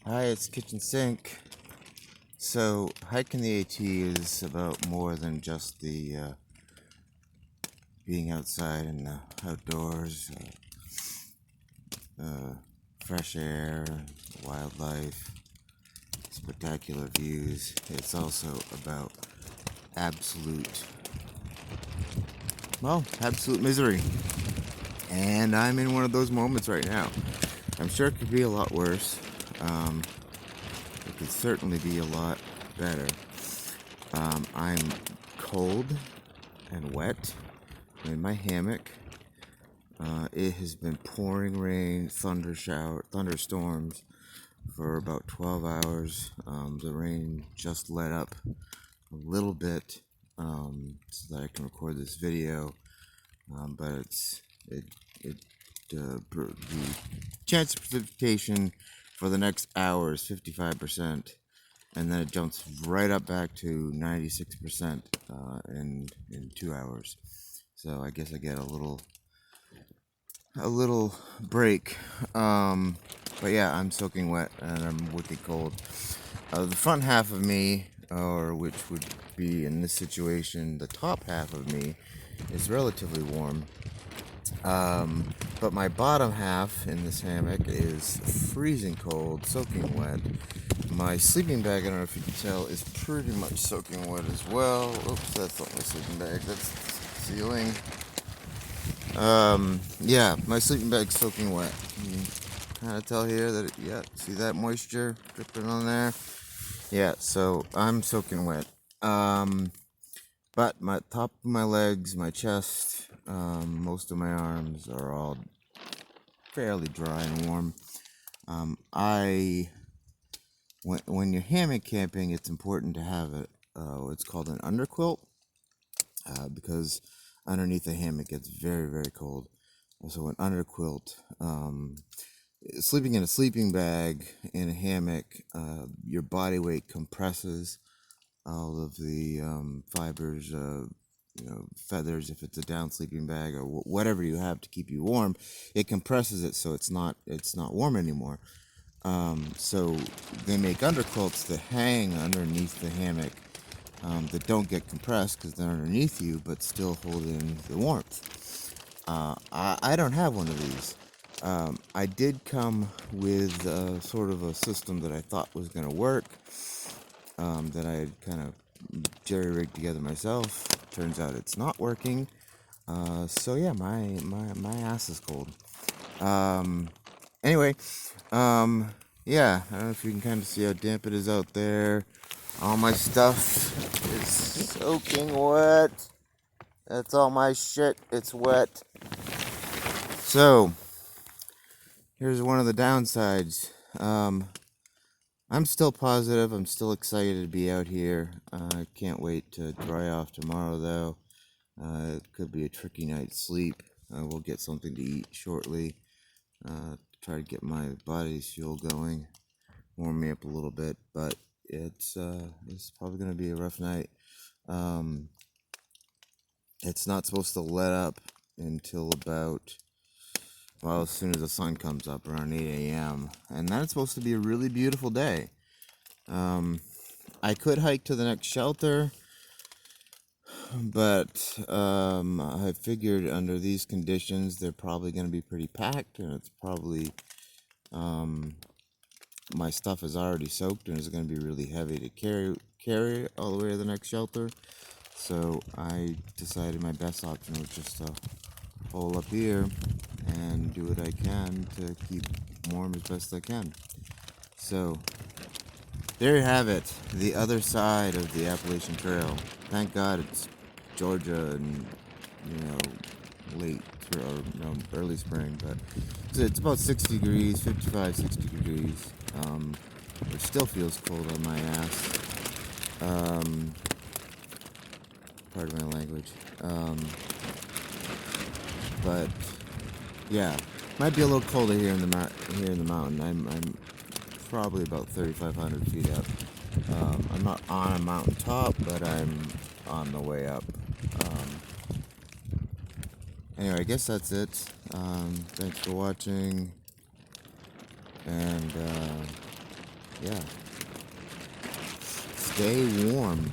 Hi, it's Kitchen Sink. So, hiking the AT is about more than just the being outside in the outdoors, fresh air, wildlife, spectacular views. It's also about absolute, absolute misery. And I'm in one of those moments right now. I'm sure it could be a lot worse. It could certainly be a lot better. I'm cold and wet. I'm in my hammock. It has been pouring rain, thunderstorms for about 12 hours. The rain just let up a little bit so that I can record this video, but the chance of precipitation for the next hour is 55%, and then it jumps right up back to 96% in 2 hours. So I guess I get a little break. But yeah, I'm soaking wet and I'm wicked cold. The front half of me, or which would be in this situation the top half of me, is relatively warm. But my bottom half in this hammock is freezing cold, soaking wet. My sleeping bag, I don't know if you can tell, is pretty much soaking wet as well. Oops, that's not my sleeping bag, that's the ceiling. Yeah, my sleeping bag's soaking wet. You can kind of tell here that, see that moisture dripping on there? Yeah, so I'm soaking wet. But my top of my legs, my chest, most of my arms are all fairly dry and warm. When you're hammock camping, it's important to have what's called an underquilt, because underneath the hammock it's very, very cold. So an underquilt, sleeping in a sleeping bag in a hammock, your body weight compresses all of the fibers, feathers, if it's a down sleeping bag or whatever you have to keep you warm. It compresses it so it's not warm anymore. So they make underquilts that hang underneath the hammock, that don't get compressed because they're underneath you, but still hold in the warmth. I don't have one of these. I did come with sort of a system that I thought was going to work, that I had kind of jerry-rigged together myself. Turns out it's not working. So yeah, my ass is cold. Anyway, yeah, I don't know if you can kind of see how damp it is out there. All my stuff is soaking wet. That's all my shit. It's wet. So, here's one of the downsides. I'm still positive. I'm still excited to be out here. I can't wait to dry off tomorrow, though. It could be a tricky night's sleep. We'll get something to eat shortly. Try to get my body's fuel going, warm me up a little bit, but it's probably going to be a rough night. It's not supposed to let up until about, as soon as the sun comes up, around 8 a.m. And then it's supposed to be a really beautiful day. I could hike to the next shelter, but I figured under these conditions they're probably going to be pretty packed, and it's probably my stuff is already soaked and it's going to be really heavy to carry all the way to the next shelter. So I decided my best option was just to hole up here and do what I can to keep warm as best I can. So there you have it, the other side of the Appalachian Trail. Thank God it's Georgia and late or early spring, but it's about 60 degrees, 55, 60 degrees. It still feels cold on my ass. Pardon my language. But yeah, might be a little colder here in the mountain. I'm probably about 3,500 feet up. I'm not on a mountain top, but I'm on the way up. Anyway, I guess that's it. Thanks for watching, and Yeah. Stay warm.